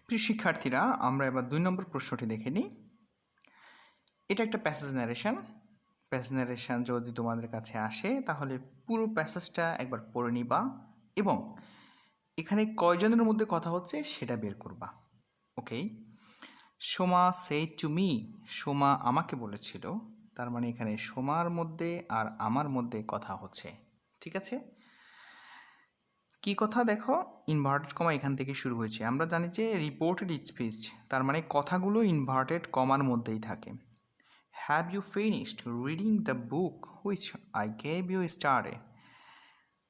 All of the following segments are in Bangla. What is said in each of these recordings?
প্রিয় শিক্ষার্থীরা, আমরা এবার ২ নম্বর প্রশ্নটি দেখে নিই। এটা একটা প্যাসেজ ন্যারেশন যদি তোমাদের কাছে আসে তাহলে পুরো প্যাসেজটা একবার পড়ে নিবা এবং এখানে কয়জনের মধ্যে কথা হচ্ছে সেটা বের করবা। Okay. Soma said to me, Soma আমাকে বলেছিল, তার মানে এখানে সোমার মধ্যে আর আমার মধ্যে কথা হচ্ছে। ঠিক আছে, কি কথা দেখো, ইনভার্টেড কমা এখান থেকে শুরু হয়েছে। আমরা জানি যে রিপোর্টেড স্পিচ, তার মানে কথাগুলো ইনভার্টেড কমার মধ্যেই থাকে। Have you finished reading the book which I gave you yesterday.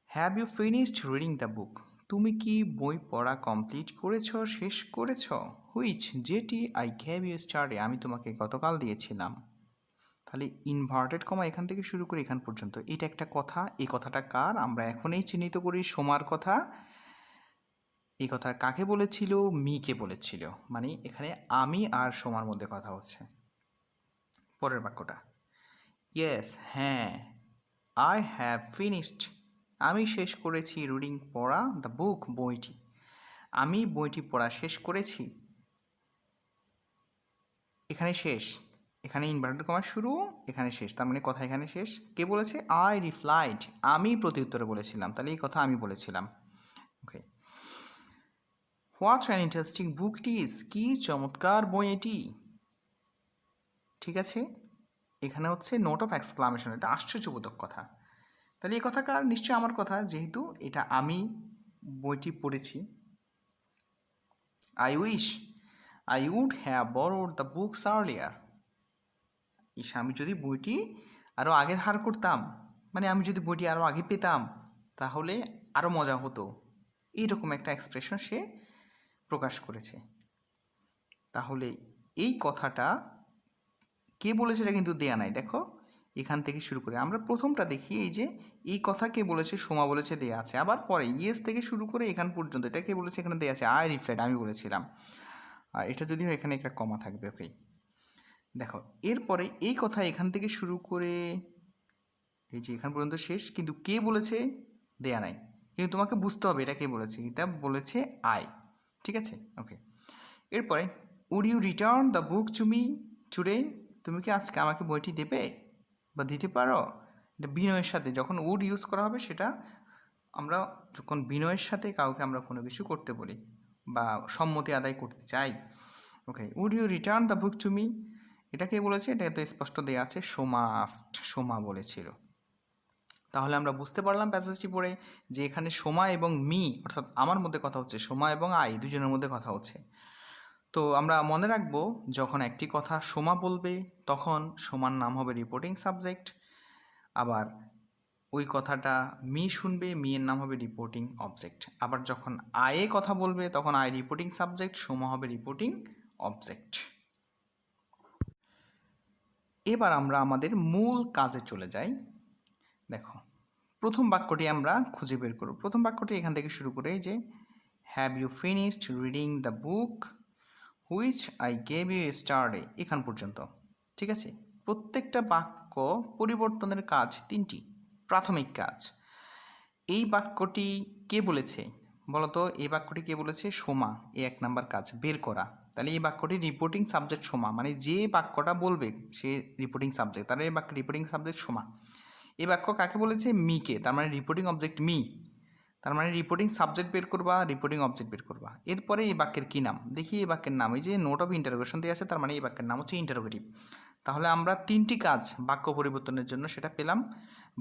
Have you finished reading the book, তুমি কি বই পড়া কমপ্লিট করেছ, শেষ করেছ? হুইচ, যেটি, আই গেভ ইউ স্টারডে, আমি তোমাকে গতকাল দিয়েছিলাম। তাহলে ইনভার্টেড কমা এখান থেকে শুরু করে এখান পর্যন্ত, এটা একটা কথা। এই কথাটা কার, আমরা এখনই চিহ্নিত করি, সোমার কথা। এই কথা কাকে বলেছিল? মিকে বলেছিল, মানে এখানে আমি আর সোমার মধ্যে কথা হচ্ছে। পরের বাক্যটা, ইয়েস, হ্যাঁ, আই হ্যাভ ফিনিশড, আমি শেষ করেছি, রিডিং, পড়া, দ্য বুক, বইটি, আমি বইটি পড়া শেষ করেছি। এখানে শেষ, এখানে ইনভার্টেড কমা শুরু, এখানে শেষ, তার মানে কথা এখানে শেষ। কে বলেছে? আই রিপ্লাইড, আমি প্রত্যুত্তরে বলেছিলাম, তাহলে এই কথা আমি বলেছিলাম। Okay. What an interesting book it is, কি চমৎকার বই এটি। ঠিক আছে, এখানে হচ্ছে নোট অফ এক্সক্লামেশন, এটা আশ্চর্যবোধক কথা। তাহলে এই কথা কার? নিশ্চয়ই আমার কথা, যেহেতু এটা আমি বইটি পড়েছি। I wish I would have borrowed the books earlier, আমি যদি বইটি আরও আগে ধার করতাম, মানে আমি যদি বইটি আরও আগে পেতাম তাহলে আরও মজা হতো, এইরকম একটা এক্সপ্রেশন সে প্রকাশ করেছে। তাহলে এই কথাটা কে বলেছে এটা কিন্তু দেয়া নাই। দেখো এখান থেকে শুরু করে আমরা প্রথমটা দেখি, এই যে এই কথা কে বলেছে? সোমা বলেছে, দেয়া আছে। আবার পরে ইয়েস থেকে শুরু করে এখান পর্যন্ত এটা কে বলেছে? এখানে দেয়া আছে আই রিফ্লেক্ট, আমি বলেছিলাম। আর এটা যদি হয় এখানে একটা কমা থাকবে। ওকে, দেখো এরপরে এই কথা এখান থেকে শুরু করে এই যে এখান পর্যন্ত শেষ, কিন্তু কে বলেছে দেয়া নাই, কিন্তু তোমাকে বুঝতে হবে এটা কে বলেছে। এটা বলেছে আই। ঠিক আছে, ওকে। এরপরে would you return the book to me today, তুমি কি আজকে আমাকে বইটি দেবে বা দিতে পারো? এটা বিনয়ের সাথে যখন উড ইউজ করা হবে, সেটা আমরা যখন বিনয়ের সাথে কাউকে আমরা কোনো কিছু করতে বলি বা সম্মতি আদায় করতে চাই। Okay, would you return the book to me, এটা কে বলেছে? এটা তো স্পষ্ট দেওয়া আছে, সোমা আস্কড, সোমা বলেছিল। তাহলে আমরা বুঝতে পারলাম প্যাসেজটি পড়ে যে এখানে সোমা এবং মি, অর্থাৎ আমার মধ্যে কথা হচ্ছে, সোমা এবং আই দুজনের মধ্যে কথা হচ্ছে। তো আমরা মনে রাখবো, যখন একটি কথা সোমা বলবে তখন সোমার নাম হবে রিপোর্টিং সাবজেক্ট, আবার ওই কথাটা মি শুনবে, মিয়ের নাম হবে রিপোর্টিং অবজেক্ট। আবার যখন আয়ে কথা বলবে তখন আই রিপোর্টিং সাবজেক্ট, সোমা হবে রিপোর্টিং অবজেক্ট। এবার আমরা আমাদের মূল কাজে চলে যাই। দেখো প্রথম বাক্যটি আমরা খুঁজে বের করব। প্রথম বাক্যটি এখান থেকে শুরু করে, যে have you finished reading the book which I gave you yesterday, এখান পর্যন্ত। ঠিক আছে, প্রত্যেকটা বাক্য পরিবর্তনের কাজ তিনটি, প্রাথমিক কাজ। এই বাক্যটি কে বলেছে বলতো? এই বাক্যটি কে বলেছে? সোমা। এই 1 নাম্বার কাজ বের করা। তাহলে এই বাক্যটি রিপোর্টিং সাবজেক্ট সোমা, মানে যে বাক্যটা বলবে সে রিপোর্টিং সাবজেক্ট, তাহলে এই বাক্য রিপোর্টিং সাবজেক্ট সোমা। এই বাক্য কাকে বলেছে? মিকে, তার মানে রিপোর্টিং অবজেক্ট মি, তার মানে রিপোর্টিং সাবজেক্ট বের করবা, রিপোর্টিং অবজেক্ট বের করবা। এরপরে এই বাক্যের কী নাম দেখি, এই বাক্যের নাম এই যে নোট অফ ইন্টারোগেশন দিয়ে আছে, তার মানে এই বাক্যের নাম হচ্ছে ইন্টারোগেটিভ। তাহলে আমরা 3টি কাজ বাক্য পরিবর্তনের জন্য সেটা পেলাম।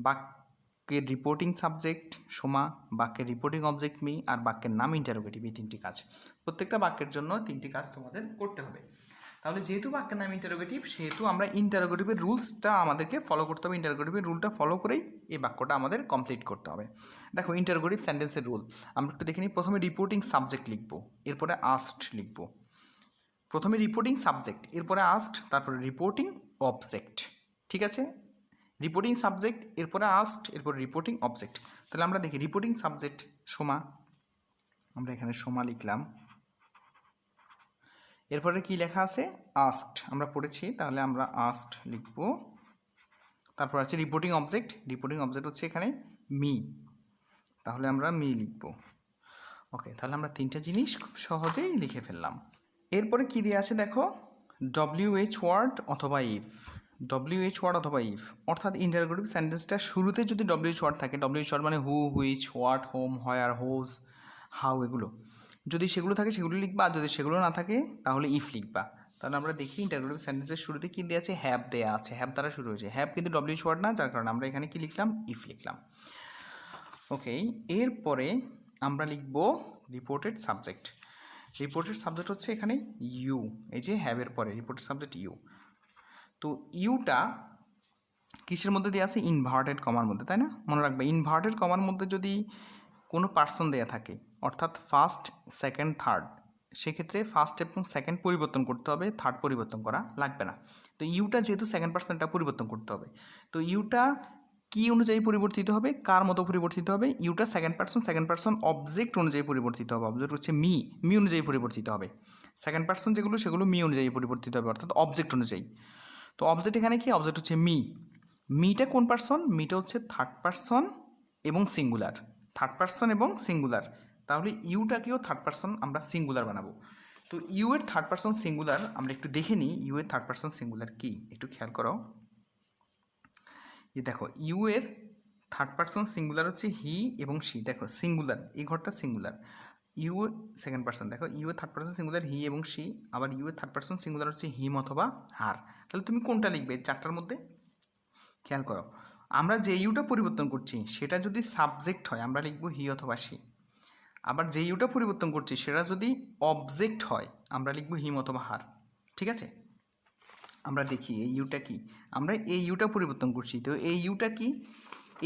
বাক্যের রিপোর্টিং সাবজেক্ট সোমা, বাক্যের রিপোর্টিং অবজেক্ট মি, আর বাক্যের নাম ইন্টারোগেটিভ। এই 3টি কাজ, প্রত্যেকটা বাক্যের জন্য 3টি কাজ তোমাদের করতে হবে। তাহলে যেহেতু বাক্যের নাম ইন্টারোগেটিভ, সেহেতু আমরা ইন্টারোগেটিভের রুলসটা আমাদেরকে ফলো করতে হবে। ইন্টারোগেটিভের রুলটা ফলো করেই এই বাক্যটা আমাদের কমপ্লিট করতে হবে। দেখো ইন্টারোগেটিভ সেন্টেন্সের রুল আমরা একটু দেখে নিই। প্রথমে রিপোর্টিং সাবজেক্ট লিখবো, এরপরে আস্কড লিখবো। প্রথমে রিপোর্টিং সাবজেক্ট, এরপরে আস্কড, তারপরে রিপোর্টিং অবজেক্ট। ঠিক আছে, রিপোর্টিং সাবজেক্ট, এরপরে আস্কড, এরপরে রিপোর্টিং অবজেক্ট। তাহলে আমরা দেখি রিপোর্টিং সাবজেক্ট সোমা, আমরা এখানে সোমা লিখলাম। এরপরে কি লেখা আছে? আস্কড, আমরা পড়েছি, তাহলে আমরা আস্কড লিখব। তারপর আছে রিপোর্টিং অবজেক্ট, রিপোর্টিং অবজেক্ট হচ্ছে এখানে মি, তাহলে আমরা মি লিখব। ওকে, তাহলে আমরা তিনটা জিনিস খুব সহজেই লিখে ফেললাম। এরপরে কি দিয়ে আছে দেখো, WH ওয়ার্ড অথবা ইফ। WH ওয়ার্ড অথবা ইফ অর্থাৎ ইন্টারোগেটিভ সেন্টেন্সটা শুরুতে যদি WH ওয়ার্ড থাকে, WH ওয়ার্ড মানে who, which, what, whom, where, whose, how, এগুলো যদি সেগুলো থাকে সেগুলো লিখবা, আর যদি সেগুলো না থাকে তাহলে ইফ লিখবা। তাহলে আমরা দেখি ইন্টারোগেটিভ সেন্টেন্সের শুরুতে কি দেওয়া আছে, হ্যাভ দেওয়া আছে, হ্যাভ দ্বারা শুরু হয়েছে, হ্যাভ কিন্তু WH ওয়ার্ড না, যার কারণে আমরা এখানে কি লিখলাম, ইফ লিখলাম। ওকে, এরপরে আমরা লিখব রিপোর্টেড সাবজেক্ট। রিপোর্টেড সাবজেক্ট হচ্ছে এখানে ইউ, এই যে হ্যাভের পরে রিপোর্টেড সাবজেক্ট ইউ। তো ইউটা কিসের মধ্যে দেওয়া আছে, ইনভার্টেড কমার মধ্যে, তাই না? মনে রাখবে ইনভার্টেড কমার মধ্যে যদি কোনো পার্সন দেওয়া থাকে অর্থাৎ ফার্স্ট, সেকেন্ড, থার্ড, সেক্ষেত্রে ফার্স্ট এবং সেকেন্ড পরিবর্তন করতে হবে, থার্ড পরিবর্তন করা লাগবে না। তো ইউটা যেহেতু সেকেন্ড পার্সন, এটা পরিবর্তন করতে হবে। তো ইউটা কি অনুযায়ী পরিবর্তিত হবে, কার মতো পরিবর্তিত হবে, ইউটা সেকেন্ড পার্সন অবজেক্ট অনুযায়ী পরিবর্তিত হবে। অবজেক্ট হচ্ছে মি, মি অনুযায়ী পরিবর্তিত হবে। সেকেন্ড পার্সন যেগুলো সেগুলো মি অনুযায়ী পরিবর্তিত হবে, অর্থাৎ অবজেক্ট অনুযায়ী। তো অবজেক্ট এখানে কি, অবজেক্ট হচ্ছে মি। মিটা কোন পার্সন, মিটা হচ্ছে থার্ড পার্সন এবং সিঙ্গুলার, থার্ড পার্সন এবং সিঙ্গুলার। তাহলে ইউটাকেও থার্ড পার্সন আমরা সিঙ্গুলার বানাবো। তো ইউ এর থার্ড পার্সন সিঙ্গুলার আমরা একটু দেখে নিই, ইউ এর থার্ড পার্সন সিঙ্গুলার কি, একটু খেয়াল করো। এই দেখো ইউ এর থার্ড পার্সন সিঙ্গুলার হচ্ছে হি এবং শি, দেখো সিঙ্গুলার, এই ঘরটা সিঙ্গুলার। ইউ সেকেন্ড পার্সন, দেখো ইউ এর থার্ড পার্সন সিঙ্গুলার হি এবং শি, আবার ইউ এর থার্ড পার্সন সিঙ্গুলার হচ্ছে হিম অথবা হার। তাহলে তুমি কোনটা লিখবে চারটার মধ্যে, খেয়াল করো। আমরা যে ইউটা পরিবর্তন করছি সেটা যদি সাবজেক্ট হয় আমরা লিখব হি অথবা শি, আবার যে ইউটা পরিবর্তন করছি সেটা যদি অবজেক্ট হয় আমরা লিখব হিম অথবা হার। ঠিক আছে, আমরা দেখি এই ইউটা কি, আমরা এই ইউটা পরিবর্তন করছি, তো এই ইউটা কি,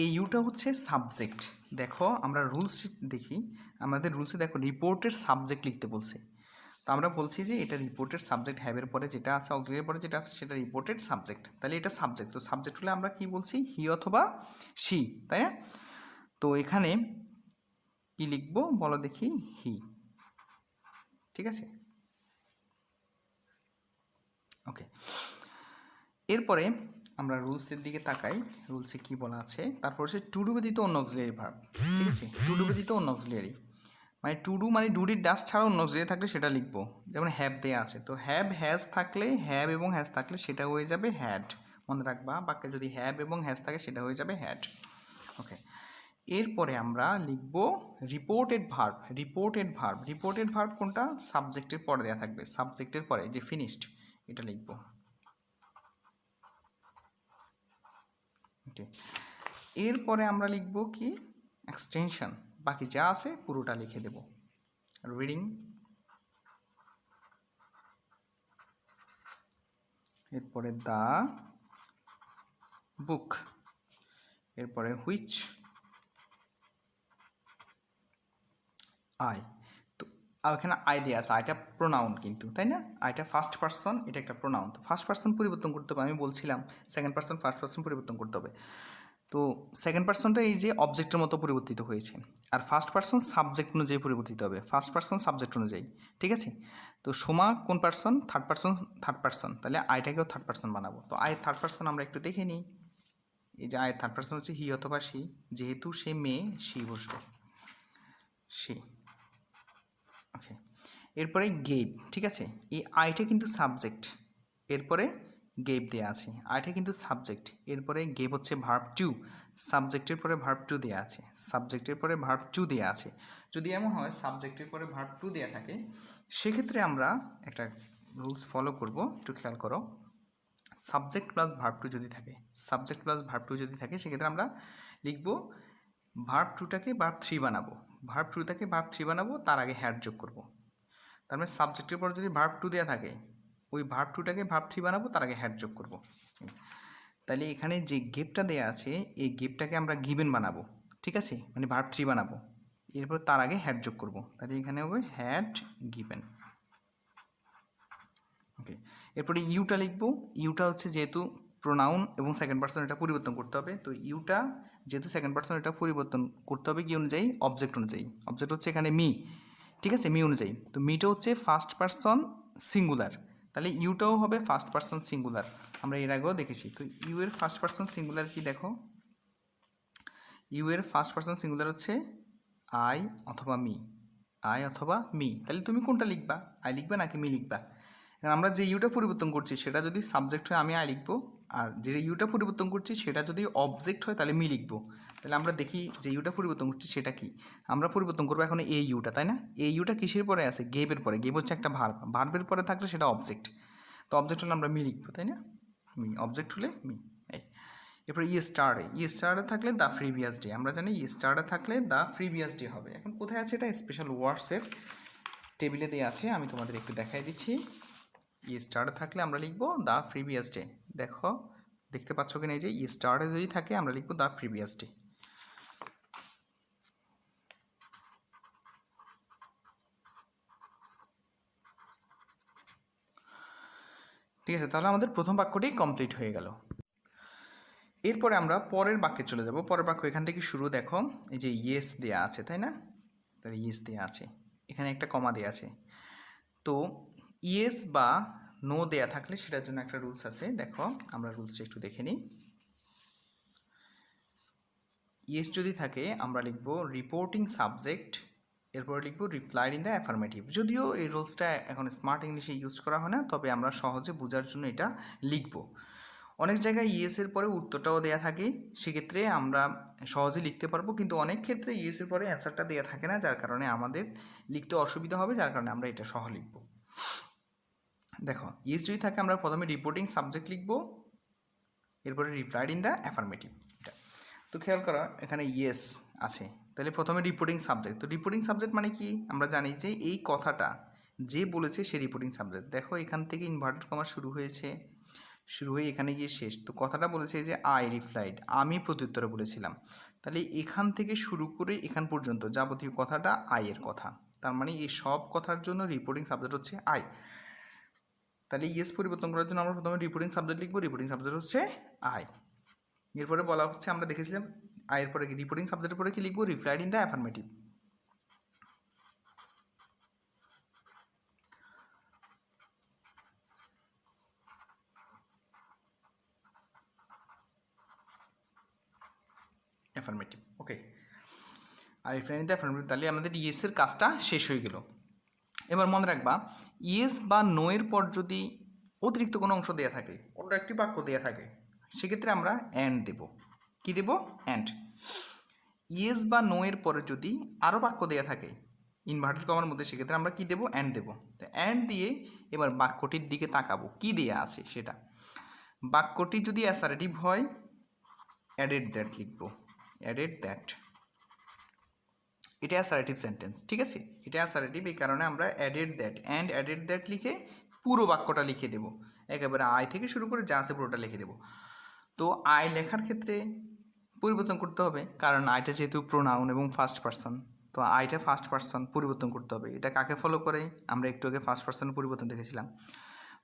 এই ইউটা হচ্ছে সাবজেক্ট। দেখো আমরা রুলস দেখি, আমাদের রুলসে দেখো রিপোর্টের সাবজেক্ট লিখতে বলছে। তো আমরা বলছি যে এটা রিপোর্টেড সাবজেক্ট, হ্যাভের পরে যেটা আছে, অক্সিলারির পরে যেটা আছে সেটা রিপোর্টেড সাবজেক্ট। তাহলে এটা সাবজেক্ট, তো সাবজেক্ট হলে আমরা কি বলছি, হি অথবা শি, তাই না? তো এখানে কি লিখবো বলো দেখি, হি। ঠিক আছে, ওকে। এরপরে আমরা রুলসের দিকে তাকাই, রুলসে কি বলা আছে। তারপর হচ্ছে টু ডু ব্যতীত অন্য অক্সিলারি ভার্ব। ঠিক আছে, টু ডু ব্যতীত অন্য অক্সিলারি মানে টু ডু মানে ডুডির ডাস ছাড়া অন্য অক্সিলারি থাকলে সেটা লিখবো। যেমন হ্যাভ দেয়া আছে, তো হ্যাভ হ্যাজ থাকলে, হ্যাভ এবং হ্যাজ থাকলে সেটা হয়ে যাবে হ্যাড। মনে রাখবা বাক্যে যদি হ্যাভ এবং হ্যাজ থাকে সেটা হয়ে যাবে হ্যাড। ওকে, এরপরে আমরা লিখব reported verb. Reported verb, reported verb কোনটা, সাবজেক্টের পরে দেওয়া থাকবে, সাবজেক্টের পরে যে ফিনিশড, এটা লিখব। ওকে, এরপরে আমরা লিখব কি, এক্সটেনশন। বাকি যা আছে পুরোটা লিখে দেব। রিডিং, এরপরে দ্য বুক, এরপরে হুইচ, আই। তো এখানে আই দেওয়া আছে, আইটা প্রোনাউন কিন্তু, তাই না? আইটা ফার্স্ট পার্সন, এটা একটা প্রোনাউন। তো ফার্স্ট পার্সন পরিবর্তন করতে হবে, আমি বলছিলাম সেকেন্ড পার্সন ফার্স্ট পার্সন পরিবর্তন করতে হবে। তো সেকেন্ড পার্সনটা এই যে অবজেক্টের মতো পরিবর্তিত হয়েছে, আর ফার্স্ট পার্সন সাবজেক্ট অনুযায়ী পরিবর্তিত হবে, ফার্স্ট পার্সন সাবজেক্ট অনুযায়ী। ঠিক আছে, তো সোমা কোন person, third person, third person, তাহলে আইটাকেও থার্ড পার্সন বানাবো। তো আই থার্ড পার্সন আমরা একটু দেখে নিই। এই যে আই থার্ড পার্সন হচ্ছে হি অথবা সি, যেহেতু সে মেয়ে সি বসবে, সি। ওকে, এরপরে গেভ। ঠিক আছে, এই আইটা কিন্তু সাবজেক্ট, এরপরে গেভ দেওয়া আছে, আইটা কিন্তু সাবজেক্ট, এরপরে গেভ হচ্ছে ভার্ব টু, সাবজেক্টের পরে ভার্ব টু দেওয়া আছে, সাবজেক্টের পরে ভার্ব টু দেওয়া আছে। যদি এমন হয় সাবজেক্টের পরে ভার্ব টু দেওয়া থাকে সেক্ষেত্রে আমরা একটা রুলস ফলো করব, একটু খেয়াল করো। সাবজেক্ট প্লাস ভার্ব টু যদি থাকে, সাবজেক্ট প্লাস ভার্ব টু যদি থাকে সেক্ষেত্রে আমরা লিখব ভার্ব টুটাকে ভার্ব থ্রি বানাবো, ভার্ব টুটাকে ভার্ব থ্রি বানাবো, তার আগে হ্যাড যোগ করব। তার মানে সাবজেক্টের পর যদি ভার্ব টু দেওয়া থাকে ওই ভার্ব টুটাকে ভার্ব থ্রি বানাবো, তার আগে হ্যাড যোগ করব। তাহলে এখানে যে গেপটা দেওয়া আছে এই গেপটাকে আমরা গিভেন বানাবো। ঠিক আছে, মানে ভার্ব থ্রি বানাবো, এরপর তার আগে হ্যাড যোগ করব, তাহলে এখানে হবে হ্যাড গিভেন। ওকে, এরপরে ইউটা লিখবো। ইউটা হচ্ছে যেহেতু প্রোনাউন এবং সেকেন্ড পার্সন, এটা পরিবর্তন করতে হবে। তো ইউটা যেহেতু সেকেন্ড পার্সন, এটা পরিবর্তন করতে হবে কি অনুযায়ী, অবজেক্ট অনুযায়ী। অবজেক্ট হচ্ছে এখানে মি। ঠিক আছে, মি অনুযায়ী। তো মিটা হচ্ছে ফার্স্ট পার্সন সিঙ্গুলার, তাহলে ইউটাও হবে ফার্স্ট পার্সন সিঙ্গুলার, আমরা এর আগেও দেখেছি। তো ইউ এর ফার্স্ট পার্সন সিঙ্গুলার কি দেখো, ইউ এর ফার্স্ট পার্সন সিঙ্গুলার হচ্ছে আই অথবা মি, আই অথবা মি। তাহলে তুমি কোনটা লিখবা, আই লিখবা নাকি মি লিখবা? আমরা যে ইউটা পরিবর্তন করছি সেটা যদি সাবজেক্ট হয় আমি আই লিখবো, আর যে ইউটা পরিবর্তন করছি সেটা যদি অবজেক্ট হয় তাহলে মি লিখবো। তাহলে আমরা দেখি যে ইউটা পরিবর্তন করছি সেটা কি। আমরা পরিবর্তন করবো এখন এই ইউটা, তাই না? এই ইউটা কিসের পরে আছে? গেবের পরে। গেব হচ্ছে একটা ভার্ব, ভার্বের পরে থাকলে সেটা অবজেক্ট। তো অবজেক্ট হলে আমরা মি লিখবো, তাই না? মি, অবজেক্ট হলে মি। এই এরপর স্টারে থাকলে দ্য প্রিভিয়াস ডে। আমরা জানি স্টারে থাকলে দ্য প্রিভিয়াস ডে হবে। এখন কোথায় আছে এটা? স্পেশাল ওয়ার্ডসের টেবিলে দেওয়া আছে, আমি তোমাদের একটু দেখাই দিচ্ছি। স্টারে থাকলে আমরা লিখবো দ্য প্রিভিয়াস ডে। দেখো, দেখতে পাচ্ছ কিনা? এই যে স্টারে যদি থাকে আমরা লিখবো দ্য প্রিভিয়াস ডে। ঠিক আছে, তাহলে আমাদের প্রথম বাক্যটি কমপ্লিট হয়ে গেল। এরপরে আমরা পরের বাক্যে চলে যাব। পরের বাক্য এখান থেকে শুরু। দেখো, এই যে ইয়েস দেয়া আছে, তাই না? তাহলে ইয়েস দেয়া আছে, এখানে একটা কমা দেয়া আছে। তো ইয়েস বা নো দেয়া থাকলে সেটার জন্য একটা রুলস আছে। দেখো, আমরা রুলসটা একটু দেখে নিই। ইয়েস যদি থাকে আমরা লিখব রিপোর্টিং সাবজেক্ট, এরপরে লিখব রিপ্লাইড ইন দ্য অ্যাফার্মেটিভ। যদিও এই রুলসটা এখন স্মার্ট ইংলিশে ইউজ করা হয় না, তবে আমরা সহজে বোঝার জন্য এটা লিখব। অনেক জায়গায় ইয়েসের পরে উত্তরটাও দেয়া থাকে, সেক্ষেত্রে আমরা সহজে লিখতে পারবো, কিন্তু অনেক ক্ষেত্রে ইয়েসের পরে অ্যান্সারটা দেয়া থাকে না, যার কারণে আমাদের লিখতে অসুবিধা হবে, যার কারণে আমরা এটা সহ লিখব। দেখো, ইয়েস যদি থাকে আমরা প্রথমে রিপোর্টিং সাবজেক্ট লিখব, এরপরে রিপ্লাইড ইন দ্য অ্যাফার্মেটিভ। এটা তো খেয়াল করা, এখানে ইয়েস আছে, তাহলে প্রথমে রিপোর্টিং সাবজেক্ট। তো রিপোর্টিং সাবজেক্ট মানে কি? আমরা জানি যে এই কথাটা যে বলেছে সে রিপোর্টিং সাবজেক্ট। দেখো, এখান থেকে ইনভার্টেড কমা শুরু হয়েছে, শুরু হয়ে এখানে গিয়ে শেষ। তো কথাটা বলেছে যে আই রিপ্লাইড, আমি প্রত্যুত্তরে বলেছিলাম। তাহলে এখান থেকে শুরু করে এখান পর্যন্ত যাবতীয় কথাটা আই এর কথা, তার মানে এই সব কথার জন্য রিপোর্টিং সাবজেক্ট হচ্ছে আই। তাহলে ইয়েস পরিবর্তন করার জন্য আমরা প্রথমে রিপোর্টিং সাবজেক্ট লিখবো, রিপোর্টিং সাবজেক্ট হচ্ছে আই। এরপরে বলা হচ্ছে, আমরা দেখেছিলাম আয়ের পরে কি রিপোর্টিং সাবজেক্টের পরে কি লিখবো? Replied in the affirmative. Affirmative, okay. আর রিপ্লাইড ইন দ্য অ্যাফার্মেটিভ, তাহলে আমাদের ইয়েসের কাজটা শেষ হয়ে গেল। এবার মনে রাখবা, ইয়েস বা নো এর পর যদি অতিরিক্ত কোনো অংশ দেওয়া থাকে, অন্য একটি বাক্য দেওয়া থাকে, সেক্ষেত্রে আমরা অ্যান্ড দেব। কি দেব? অ্যান্ড। ইয়েস বা নো এর পরে যদি আরও বাক্য দেওয়া থাকে ইনভার্টেড কমার মধ্যে, সেক্ষেত্রে আমরা কি দেব? অ্যান্ড দেব। তো অ্যান্ড দিয়ে এবার বাক্যটির দিকে তাকাবো, কি দেয়া আছে সেটা। বাক্যটি যদি অ্যাসারেটিভ হয়, অ্যাডেড দ্যাট লিখব, অ্যাডেড দ্যাট। এটা অ্যাসারেটিভ সেন্টেন্স, ঠিক আছে? এটা অ্যাসারেটিভ, এই কারণে আমরা added that, and added that লিখে পুরো বাক্যটা লিখে দেব, একেবারে আই থেকে শুরু করে যা আছে পুরোটা লিখে দেব। তো আই লেখার ক্ষেত্রে পরিবর্তন করতে হবে, কারণ আইটা যেহেতু প্রোনাউন এবং ফার্স্ট পারসন, তো আইটা ফার্স্ট পারসন, পরিবর্তন করতে হবে। এটা কাকে ফলো করে? আমরা একটু আগে ফার্স্ট পারসনের পরিবর্তন দেখেছিলাম।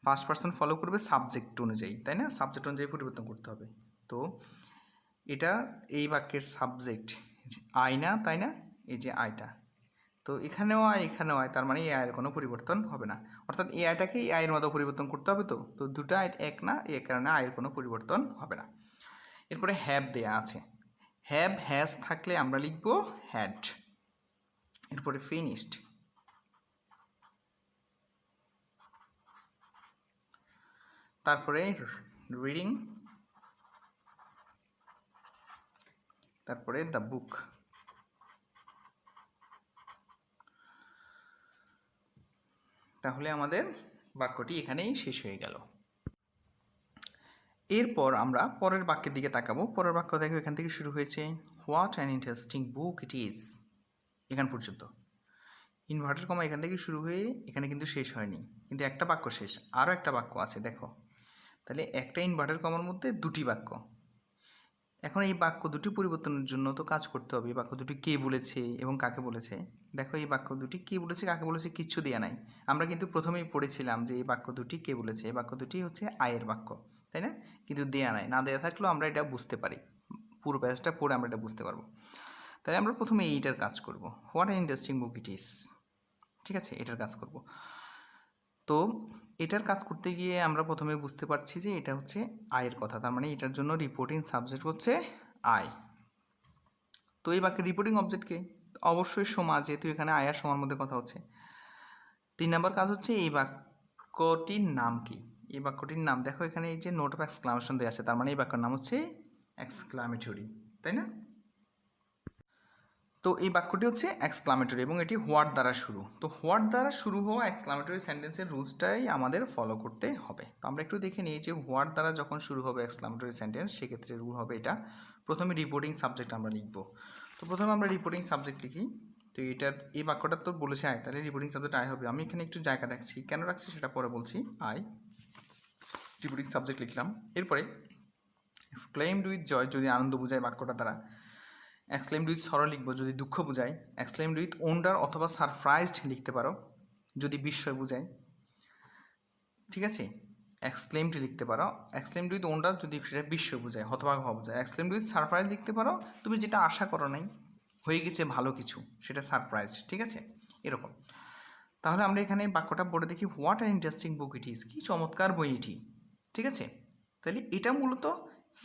ফার্স্ট পারসন ফলো করবে সাবজেক্ট অনুযায়ী, তাই না? সাবজেক্ট অনুযায়ী পরিবর্তন করতে হবে। তো এটা এই বাক্যের সাবজেক্ট আই না, তাই না? এই যে আইটা, তো এখানেও আয় এখানেও আয়, তার মানে এই আয়ের কোনো পরিবর্তন হবে না, অর্থাৎ এই আয়টাকে এই আয়ের মতো পরিবর্তন করতে হবে। তো দুটো আয় এক না, এই কারণে আয়ের কোনো পরিবর্তন হবে না। এরপরে হ্যাভ দেয়া আছে, হ্যাভ হ্যাজ থাকলে আমরা লিখব হ্যাড। এরপরে ফিনিশড, তারপরে রিডিং, তারপরে দ্য বুক। তাহলে আমাদের বাক্যটি এখানেই শেষ হয়ে গেল। এরপর আমরা পরের বাক্যের দিকে তাকাবো। পরের বাক্য দেখো, এখান থেকে শুরু হয়েছে, what an interesting book it is, এখান পর্যন্ত। ইনভার্টেড কমা এখান থেকে শুরু হয়ে এখানে কিন্তু শেষ হয়নি, কিন্তু একটা বাক্য শেষ, আরও একটা বাক্য আছে দেখো। তাহলে একটা ইনভার্টেড কমার মধ্যে দুটি বাক্য। এখন এই বাক্য দুটি পরিবর্তনের জন্য তো কাজ করতে হবে। এই বাক্য দুটি কে বলেছে এবং কাকে বলেছে। দেখো, এই বাক্য দুটি কে বলেছে কাকে বলেছে কিচ্ছু দেয়া নাই। আমরা কিন্তু প্রথমেই পড়েছিলাম যে এই বাক্য দুটি কে বলেছে, এই বাক্য দুটি হচ্ছে আয়ের বাক্য, তাই না? কিন্তু দেয়া নাই, না দেয়া থাকলেও আমরা এটা বুঝতে পারি, পুরো প্যাসেজটা পড়ে আমরা এটা বুঝতে পারবো। তাই আমরা প্রথমে এইটার কাজ করব, what an interesting book it is, ঠিক আছে? এটার কাজ করব। তো এটার কাজ করতে গিয়ে আমরা প্রথমে বুঝতে পারছি যে এটা হচ্ছে আয়ের কথা, তার মানে এটার জন্য রিপোর্টিং সাবজেক্ট হচ্ছে আই। তো এই বাক্যের রিপোর্টিং অবশ্যই সমা, যেহেতু এখানে আয় আর সমার মধ্যে কথা হচ্ছে। 3 নম্বর কাজ হচ্ছে এই বাক্যটির নাম কি। এই বাক্যটির নাম দেখো, এখানে এই যে নোট অফ এক্সক্লামেশন দেওয়া আছে, তার মানে এই বাক্যের নাম হচ্ছে এক্সক্লামেটরি, তাই না? তো এই বাক্যটি হচ্ছে এক্সক্লামেটরি এবং এটি হোয়াট দ্বারা শুরু। তো হোয়াট দ্বারা শুরু হওয়া এক্সক্লামেটরি সেন্টেন্সের রুলসটাই আমাদের ফলো করতে হবে। তো আমরা একটু দেখে নিই যে হোয়াট দ্বারা যখন শুরু হবে এক্সক্লামেটরি সেন্টেন্স, সেক্ষেত্রে রুল হবে এটা। প্রথমে রিপোর্টিং সাবজেক্ট আমরা লিখব। তো প্রথমে আমরা রিপোর্টিং সাবজেক্ট লিখি। তো এটার এই বাক্যটা তো বলেছে আয়, তাহলে রিপোর্টিং সাবজেক্ট আয় হবে। আমি এখানে একটু জায়গা রাখছি, কেন রাখছি সেটা পরে বলছি। আয় রিপোর্টিং সাবজেক্ট লিখলাম। এরপরে এক্সক্লেমড উইথ জয় যদি আনন্দ বোঝায় বাক্যটা দ্বারা, এক্সক্লেমড উইথ সরো লিখবো যদি দুঃখ বোঝায়, এক্সক্লেমড উইথ ওন্ডার অথবা সারপ্রাইজড লিখতে পারো যদি বিস্ময় বোঝায়, ঠিক আছে? এক্সক্লেমড লিখতে পারো, এক্সক্লেমড উইথ ওন্ডার যদি সেটা বিস্ময় বোঝায়, হতবাক হওয়া বোঝায়। এক্সক্লেমড উইথ সারপ্রাইজ লিখতে পারো তুমি যেটা আশা করো নাই, হয়ে গেছে ভালো কিছু, সেটা সারপ্রাইজ, ঠিক আছে? এরকম। তাহলে আমরা এখানে বাক্যটা পড়ে দেখি, what an interesting book it is, কি চমৎকার বই এটি, ঠিক আছে? তাহলে এটা মূলত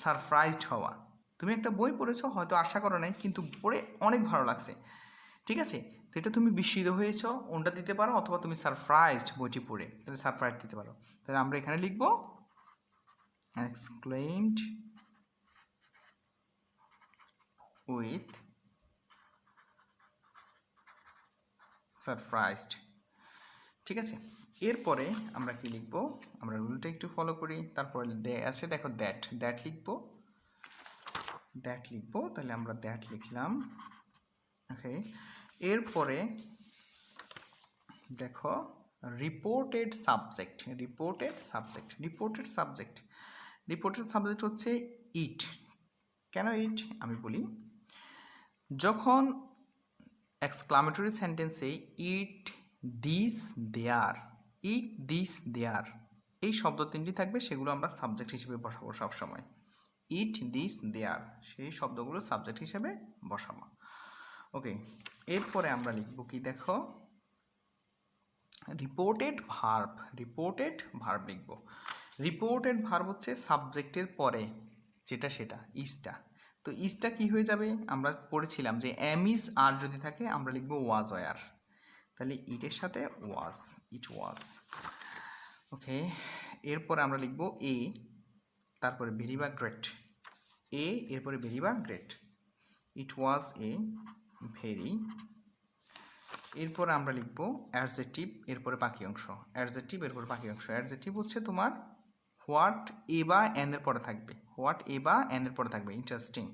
সারপ্রাইজড হওয়া। তুমি একটা বই পড়েছো, হয়তো আশা করো নাই, কিন্তু পড়ে অনেক ভালো লাগছে, ঠিক আছে? তো এটা তুমি বিস্মিত হয়েছ, ওনটা দিতে পারো, অথবা তুমি সারপ্রাইজড বইটি পড়ে, তাহলে সারপ্রাইজ দিতে পারো। তাহলে আমরা এখানে লিখবো এক্সক্লেমড উইথ সারপ্রাইজড, ঠিক আছে? এরপরে আমরা কি লিখবো, আমরা রুলটা একটু ফলো করি। তারপরে আছে দেখো দ্যাট লিখবো, তাহলে আমরা দ্যাট লিখলাম, ওকে। এরপরে দেখো রিপোর্টেড সাবজেক্ট হচ্ছে ইট। কেন ইট আমি বলি, যখন এক্সক্লামেটরি সেন্টেন্সে ইট দিস দেয়ার এই শব্দ তিনটি থাকবে, সেগুলো আমরা সাবজেক্ট হিসেবে বসাবো সবসময়। ইট দিস দেয়ার, সেই শব্দগুলো সাবজেক্ট হিসেবে বসাবো, ওকে। এরপরে আমরা লিখব কি দেখো, রিপোর্টেড ভার্ব লিখব। রিপোর্টেড ভার্ব হচ্ছে সাবজেক্টের পরে যেটা, সেটা ইজটা। তো ইজটা কি হয়ে যাবে, আমরা পড়েছিলাম যে এম ইজ আর যদি থাকে আমরা লিখব ওয়াজ ওয়ার, তাহলে ইটের সাথে ওয়াজ, ইট ওয়াজ, ওকে। এরপরে আমরা লিখব এ, তারপরে ভেরি বা গ্রেট, এরপরে ভেরি বা great, it was a very. এরপরে আমরা লিখব অ্যাডজেক্টিভ, এরপরে বাকি অংশ, অ্যাডজেক্টিভ হচ্ছে তোমার হোয়াট এ বা এন এর পরে থাকবে, ইন্টারেস্টিং।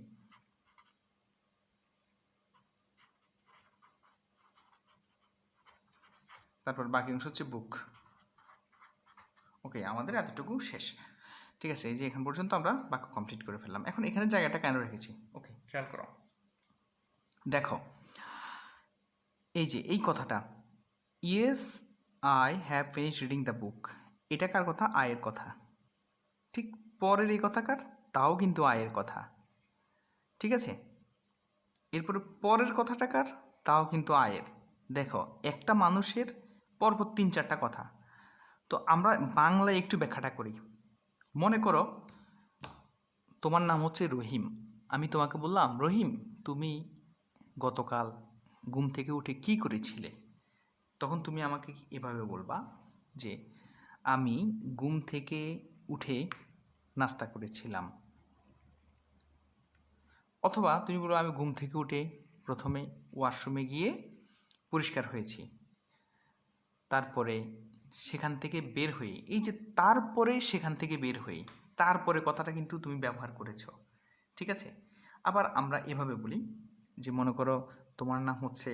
তারপর বাকি অংশ হচ্ছে বুক, ওকে। আমাদের এতটুকু শেষ, ঠিক আছে? এই যে এখান পর্যন্ত আমরা বাক্য কমপ্লিট করে ফেললাম। এখন এখানে জায়গাটা কেন রেখেছি, ওকে, খেয়াল করো। দেখো এই যে এই কথাটা, yes I have finish reading the বুক, এটা কার কথা? আয়ের কথা। ঠিক পরের এই কথা কার? তাও কিন্তু আয়ের কথা, ঠিক আছে? এরপরে পরের কথাটা কার? তাও কিন্তু আয়ের। দেখো একটা মানুষের পরপর 3-4টা কথা। তো আমরা বাংলায় একটু ব্যাখ্যাটা করি। মনে করো তোমার নাম হচ্ছে রহিম, আমি তোমাকে বললাম রহিম তুমি গতকাল ঘুম থেকে উঠে কি করেছিলে? তখন তুমি আমাকে এভাবে বলবা যে আমি ঘুম থেকে উঠে নাস্তা করেছিলাম, অথবা তুমি বলো আমি ঘুম থেকে উঠে প্রথমে ওয়াশরুমে গিয়ে পরিষ্কার হয়েছি, তারপরে সেখান থেকে বের হয়ে, এই যে তারপরে সেখান থেকে বের হয়ে, তারপরে কথাটা কিন্তু তুমি ব্যবহার করেছো, ঠিক আছে? আবার আমরা এভাবে বলি যে মনে করো তোমার নাম হচ্ছে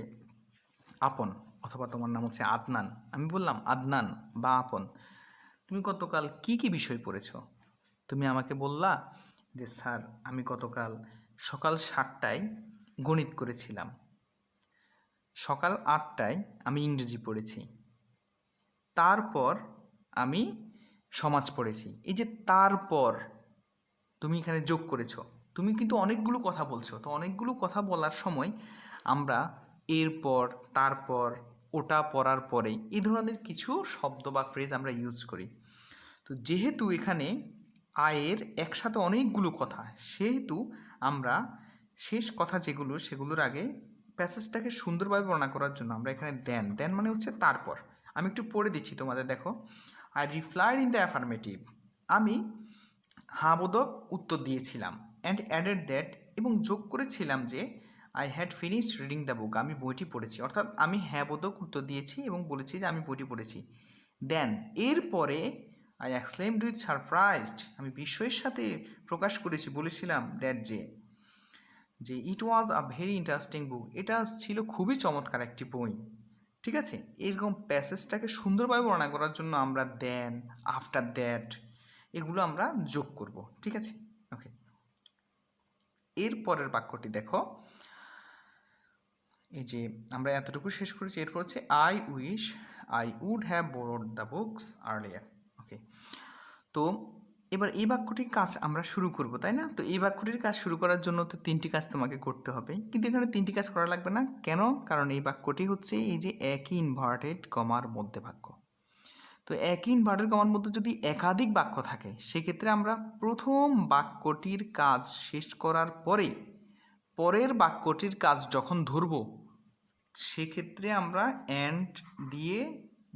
আপন, অথবা তোমার নাম হচ্ছে আদনান, আমি বললাম আদনান বা আপন, তুমি গতকাল কি কি বিষয় পড়েছো? তুমি আমাকে বললা যে স্যার আমি গতকাল সকাল 7টায় গণিত করেছিলাম, সকাল 8টায় আমি ইংরেজি পড়েছি, তারপর আমি সমাজ পড়েছি। এই যে তারপর তুমি এখানে যোগ করেছো, তুমি কিন্তু অনেকগুলো কথা বলছো। তো অনেকগুলো কথা বলার সময় আমরা এরপর, তারপর, ওটা পড়ার পরে এই ধরনের কিছু শব্দ বা ফ্রেজ আমরা ইউজ করি। তো যেহেতু এখানে আয়ের একসাথে অনেকগুলো কথা, সেহেতু আমরা শেষ কথা যেগুলো সেগুলোর আগে প্যাসেজটাকে সুন্দরভাবে বর্ণনা করার জন্য আমরা এখানে দেন দেন মানে হচ্ছে তারপর। আমি একটু পড়ে দিচ্ছি তোমাদের, দেখো। I replied in the affirmative, আমি হাবোধক উত্তর দিয়েছিলাম। অ্যান্ড অ্যাডেড দ্যাট, এবং যোগ করেছিলাম যে I had finished reading the বুক, আমি বইটি পড়েছি। অর্থাৎ আমি হ্যাঁ বোধক উত্তর দিয়েছি এবং বলেছি যে আমি বইটি পড়েছি। দেন এরপরে আই এক্সক্লেমড উইথ সারপ্রাইজড, আমি বিস্ময়ের সাথে প্রকাশ করেছি, বলেছিলাম দ্যাট যে ইট ওয়াজ আ ভেরি ইন্টারেস্টিং বুক, এটা ছিল খুবই চমৎকার একটি বই। ঠিক আছে, এরকম প্যাসেজটাকে সুন্দরভাবে বর্ণনা করার জন্য আমরা দেন, আফটার দ্যাট এগুলো আমরা যোগ করব। ঠিক আছে, ওকে। এর পরের বাক্যটি দেখো, এই যে আমরা এতটুকু শেষ করেছি, এরপর হচ্ছে I wish I would have borrowed the books earlier. Okay, তো এবার এই বাক্যটির কাজ আমরা শুরু করব, তাই না? তো এই বাক্যটির কাজ শুরু করার জন্য তো 3টি কাজ তোমাকে করতে হবে, কিন্তু এখানে 3টি কাজ করা লাগবে না। কেন? কারণ এই বাক্যটি হচ্ছে এই যে একই ইনভার্টেড কমার মধ্যে বাক্য। তো একই ইনভার্টেড কমার মধ্যে যদি একাধিক বাক্য থাকে, সেক্ষেত্রে আমরা প্রথম বাক্যটির কাজ শেষ করার পরে পরের বাক্যটির কাজ যখন ধরব, সেক্ষেত্রে আমরা অ্যান্ড দিয়ে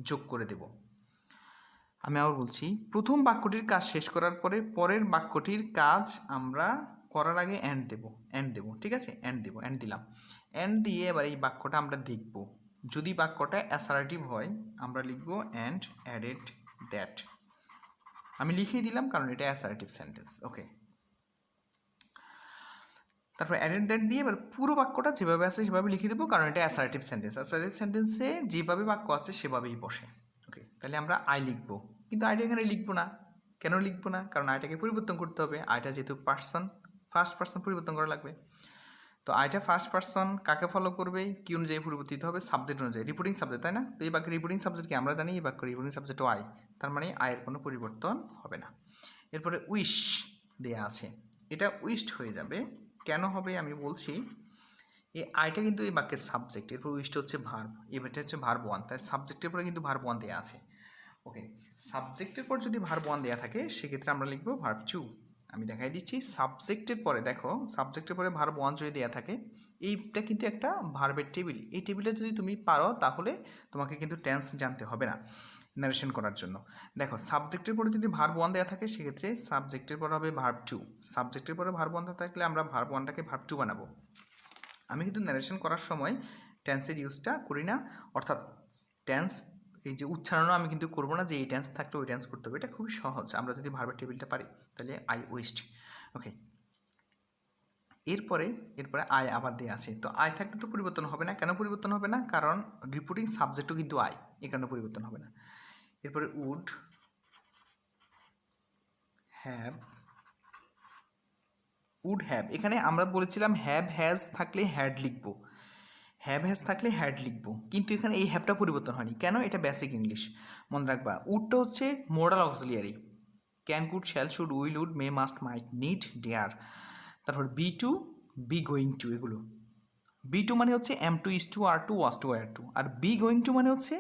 যোগ করে দেব। আমি আবার বলছি, প্রথম বাক্যটির কাজ শেষ করার পরে পরের বাক্যটির কাজ আমরা করার আগে অ্যান্ড দেব। ঠিক আছে, অ্যান্ড দিলাম। অ্যান্ড দিয়ে এবার এই বাক্যটা আমরা দেখব। যদি বাক্যটা অ্যাসার্টিভ হয় আমরা লিখব অ্যান্ড অ্যাডেড দ্যাট। আমি লিখিয়ে দিলাম কারণ এটা অ্যাসার্টিভ সেন্টেন্স। ওকে, তারপর অ্যাডেড দ্যাট দিয়ে এবার পুরো বাক্যটা যেভাবে আছে সেভাবে লিখে দেবো, কারণ এটা অ্যাসার্টিভ সেন্টেন্স। অ্যাসার্টিভ সেন্টেন্সে যেভাবে বাক্য আছে সেভাবেই বসে। ওকে, তাহলে আমরা আই লিখবো, কিন্তু আইটা এখানে লিখবো না। কেন লিখবো না? কারণ আইটাকে পরিবর্তন করতে হবে। আইটা যেহেতু ফার্স্ট পার্সন পরিবর্তন করা লাগবে। তো আইটা ফার্স্ট পার্সন কাকে ফলো করবে, কি অনুযায়ী পরিবর্তিত হবে? সাবজেক্ট অনুযায়ী, রিপোর্টিং সাবজেক্ট, তাই না? তো এই বাক্যের রিপোর্টিং সাবজেক্টকে আমরা জানি, এই বাক্যের রিপোর্টিং সাবজেক্টও আই, তার মানে আয়ের কোনো পরিবর্তন হবে না। এরপরে উইশ দেয়া আছে, এটা উইশড হয়ে যাবে। কেন হবে আমি বলছি। এই আইটা কিন্তু এই বাক্যের সাবজেক্ট, এরপর উইশটা হচ্ছে ভার্ব, এবারটা হচ্ছে ভার্ব 1, তাই সাবজেক্টের পরে কিন্তু ভার্ব 1 দেওয়া আছে। ওকে, সাবজেক্টের পর যদি ভার্ব 1 দেওয়া থাকে সেক্ষেত্রে আমরা লিখবো ভার্ব 2। আমি দেখাই দিচ্ছি, সাবজেক্টের পরে দেখো, সাবজেক্টের পরে ভার্ব 1 যদি দেওয়া থাকে, এইটা কিন্তু একটা ভার্বের টেবিল। এই টেবিলে যদি তুমি পারো তাহলে তোমাকে কিন্তু টেন্স জানতে হবে না ন্যারেশন করার জন্য। দেখো, সাবজেক্টের পরে যদি ভার্ব 1 দেওয়া থাকে সেক্ষেত্রে সাবজেক্টের পরে হবে ভার্ব 2। সাবজেক্টের পরে ভার্ব 1 থাকলে আমরা ভার্ব 1টাকে ভার্ব 2 বানাবো। আমি কিন্তু ন্যারেশন করার সময় টেন্সের ইউজটা করি না, অর্থাৎ টেন্স এই যে উচ্চারণও আমি কিন্তু করবো না যে এই টেন্স থাকলে ওই টেন্স করতে হবে। এটা খুবই সহজ, আমরা যদি ভার্বের টেবিলটা পারি তাহলে আই উইশড। ওকে, এরপরে আই আবার দিয়ে আছে। তো আই থাকলে তো পরিবর্তন হবে না। কেন পরিবর্তন হবে না? কারণ রিপোর্টিং সাবজেক্টও কিন্তু আই, এই কারণে পরিবর্তন হবে না। এরপরে উড হ্যাভ, এখানে আমরা বলেছিলাম হ্যাভ হ্যাজ থাকলে হ্যাড লিখবো, হ্যাভ হ্যাজ থাকলে হ্যাড লিখবো, কিন্তু এখানে এই হ্যাভটা পরিবর্তন হয়নি। কেন? এটা বেসিক ইংলিশ, মনে রাখবা। উডটা হচ্ছে modal auxiliary, can, could, shall, should, will, would, may, must, might, need, dare. তারপর be to, be going to, এগুলো। বি টু মানে হচ্ছে am to, is to, are to, was to, are to. আর বি গোয়িং টু মানে হচ্ছে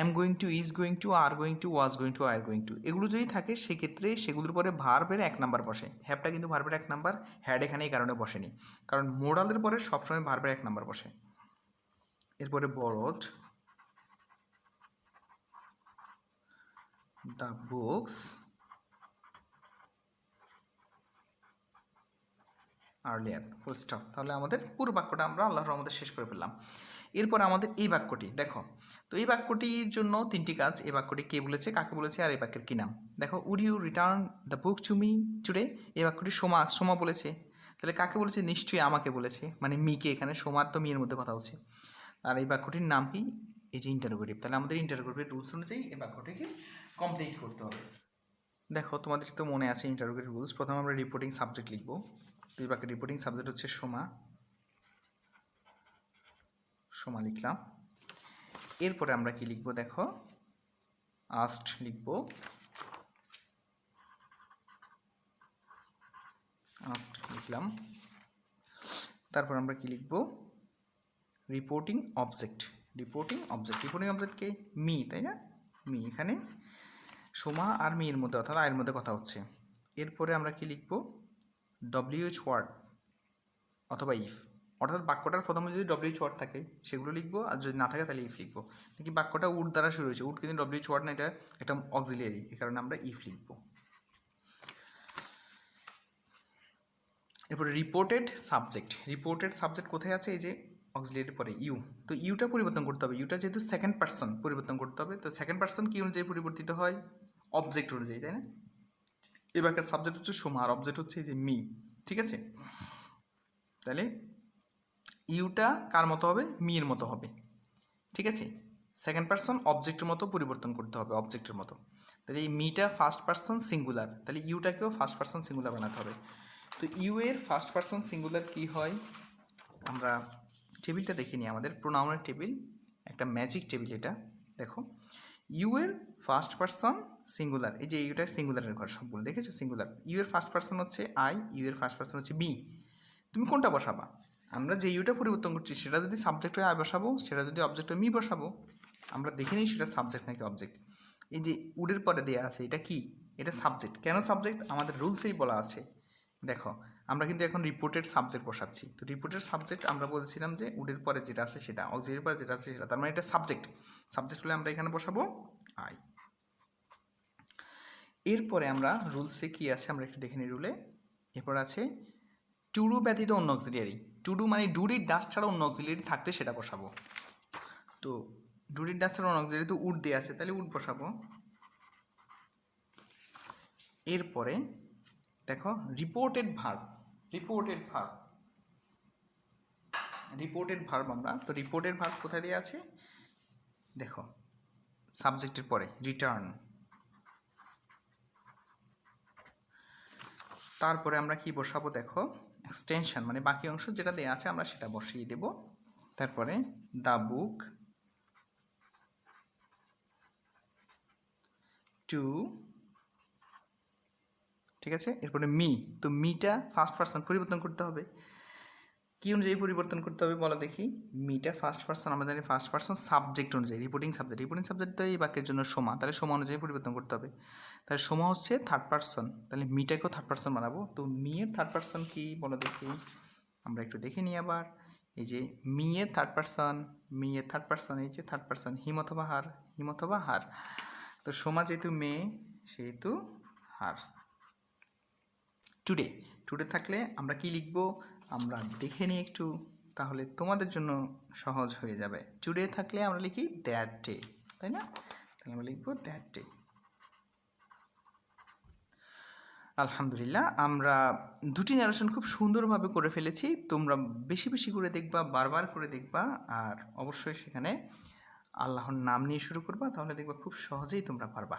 am going to, is going to, are going to, was going to, are going to. এগুলো যদি থাকে সেক্ষেত্রে সেগুলোর পরে ভার্বের 1 নাম্বার বসে। হ্যাভটা কিন্তু ভার্বের 1 নাম্বার, হ্যাড এখানে এই কারণে বসেনি, কারণ মোডালের পরে সবসময় ভার্বের 1 নাম্বার বসে। এরপরে borrowed the books earlier, full stop. তাহলে আমাদের পুরো বাক্যটা আমরা আল্লাহর রহমতে শেষ করে ফেললাম। এরপর আমাদের এই বাক্যটি দেখো, তো এই বাক্যটির জন্য 3টি কাজ। এই বাক্যটি কে বলেছে, কাকে বলেছে, আর এই বাক্যের কী নাম। দেখো, would you return the book to me today, এই বাক্যটি সোমা বলেছে। তাহলে কাকে বলেছে? নিশ্চয়ই আমাকে বলেছে, মানে মিকে। এখানে সোমার তো মিয়ের মধ্যে কথা হচ্ছে। আর এই বাক্যটির নাম কি? এই যে ইন্টারোগেটিভ। তাহলে আমাদের ইন্টারোগেটিভ রুলস অনুযায়ী এই বাক্যটিকে কমপ্লিট করতে হবে। দেখো, তোমাদের তো মনে আছে ইন্টারোগেটিভ রুলস। প্রথমে আমরা রিপোর্টিং সাবজেক্ট লিখবো। এই বাক্যের রিপোর্টিং সাবজেক্ট হচ্ছে সোমা লিখলাম। এরপরে আমরা কি লিখবো? দেখো, আস্কড লিখবো, আস্কড লিখলাম। তারপর আমরা কি লিখবো? রিপোর্টিং অবজেক্ট কে মি, তাই না? মি, এখানে সোমা আর মির মধ্যে অর্থাৎ আয়ের মধ্যে কথা হচ্ছে। এরপরে আমরা কি লিখবো? WH ওয়ার্ড অথবা ইফ, অর্থাৎ বাক্যটার প্রথমে যদি ডব্লিউএইচ ওয়ার্ড থাকে সেগুলো লিখবো, আর যদি না থাকে তাহলে ইফ লিখবো। দেখি বাক্যটা উড দ্বারা শুরু হয়েছে, উড কিন্তু ডব্লিউএইচ ওয়ার্ড না, এটা একটা অক্সিলিয়ারি, এই কারণে আমরা ইফ লিখবো। এরপরে রিপোর্টেড সাবজেক্ট কোথায় আছে? এই যে অক্সিলিয়ারির পরে ইউ, তো ইউটা পরিবর্তন করতে হবে। ইউটা যেহেতু সেকেন্ড পার্সন পরিবর্তন করতে হবে, তো সেকেন্ড পার্সন কি অনুযায়ী পরিবর্তিত হয়? অবজেক্ট অনুযায়ী, তাই না? এবারকার সাবজেক্ট হচ্ছে সোমা, আর অবজেক্ট হচ্ছে এই যে মি, ঠিক আছে? তাহলে ইউটা কার মতো হবে? মির মতো হবে, ঠিক আছে? সেকেন্ড পার্সন অবজেক্টের মতো পরিবর্তন করতে হবে, অবজেক্টের মতো। তাহলে এই মিটা ফার্স্ট পার্সন সিঙ্গুলার, তাহলে ইউটাকেও ফার্স্ট পার্সন সিঙ্গুলার বানাতে হবে। তো ইউ এর ফার্স্ট পার্সন সিঙ্গুলার কি হয়? আমরা টেবিলটা দেখে নিই, আমাদের প্রোনাউনের টেবিল, একটা ম্যাজিক টেবিল এটা। দেখো, ইউ এর ফার্স্ট পার্সন সিঙ্গুলার, এই যে ইউটা সিঙ্গুলারের ঘর সবগুলো দেখেছো সিঙ্গুলার। ইউ এর ফার্স্ট পার্সন হচ্ছে আই, ইউ এর ফার্স্ট পার্সন হচ্ছে মি। তুমি কোনটা বসাবা? আমরা যে ইউটা পরিবর্তন করছি সেটা যদি সাবজেক্ট হয়ে আই বসাবো, সেটা যদি অবজেক্ট হয়ে মি বসাবো। আমরা দেখে নিই সেটা সাবজেক্ট নাকি অবজেক্ট। এই যে উডের পরে দেওয়া আছে, এটা কি? এটা সাবজেক্ট। কেন সাবজেক্ট? আমাদের রুলসেই বলা আছে। দেখো, আমরা কিন্তু এখন রিপোর্টেড সাবজেক্ট বসাচ্ছি। তো রিপোর্টেড সাবজেক্ট আমরা বলছিলাম যে উডের পরে যেটা আছে সেটা, অক্সিলিয়ারির পরে যেটা আছে সেটা, তার মানে এটা সাবজেক্ট। সাবজেক্ট হলে আমরা এখানে বসাবো আই। এরপরে আমরা রুলসে কি আছে আমরা একটু দেখে নিই রুলে। এরপর আছে টু ডু ব্যতীত অন্য অক্সিলিয়ারি। টু ডু মানে ডুডির ডাস ছাড়া অন্য অক্সিলিয়ারি থাকলে সেটা বসাবো। তো ডুডির ডাস ছাড়া অন্য অক্সিলিয়ারি তো উড দিয়ে আছে, তাহলে উড বসাবো। এরপরে দেখো রিপোর্টেড ভার্ব আমরা, তো রিপোর্টেড ভার্ব কোথায় দেওয়া আছে? দেখো সাবজেক্টের পরে রিটার্ন। তারপরে আমরা কি বসাবো? দেখো এক্সটেনশন, মানে বাকি অংশ যেটা দেওয়া আছে আমরা সেটা বসিয়ে দেব। তারপরে দ্য বুক টু, ঠিক আছে? এরপরে মি, তো মিটা ফার্স্ট পার্সন পরিবর্তন করতে হবে। কি অনুযায়ী পরিবর্তন করতে হবে বলো দেখি? মিটা ফার্স্ট পার্সন, আমরা জানি ফার্স্ট পার্সন সাবজেক্ট অনুযায়ী, রিপোর্টিং সাবজেক্ট তো এই বাক্যের জন্য সোমা, তাহলে সোমা অনুযায়ী পরিবর্তন করতে হবে। তাহলে সোমা হচ্ছে থার্ড পার্সন, তাহলে মিটাকেও থার্ড পার্সন বানাবো। তো মি এর থার্ড পার্সন কি বলো দেখি? আমরা একটু দেখে নিই আবার। এই যে মি এর থার্ড পার্সন, এই যে থার্ড পার্সন হিম অথবা হার। তো সোমা যেহেতু মেয়ে সেহেতু হার। টুডে থাকলে আমরা কি লিখব? আমরা দেখে নিই একটু, তাহলে তোমাদের জন্য সহজ হয়ে যাবে। টুডে থাকলে আমরা লিখি দ্যাট ডে, তাই না? তাহলে আমরা লিখব দ্যাট ডে। আলহামদুলিল্লাহ, আমরা দুটি ন্যারেশন খুব সুন্দরভাবে করে ফেলেছি। তোমরা বেশি বেশি করে দেখবা, বারবার করে দেখবা, আর অবশ্যই সেখানে আল্লাহর নাম নিয়ে শুরু করবা, তাহলে দেখবা খুব সহজেই তোমরা পারবা।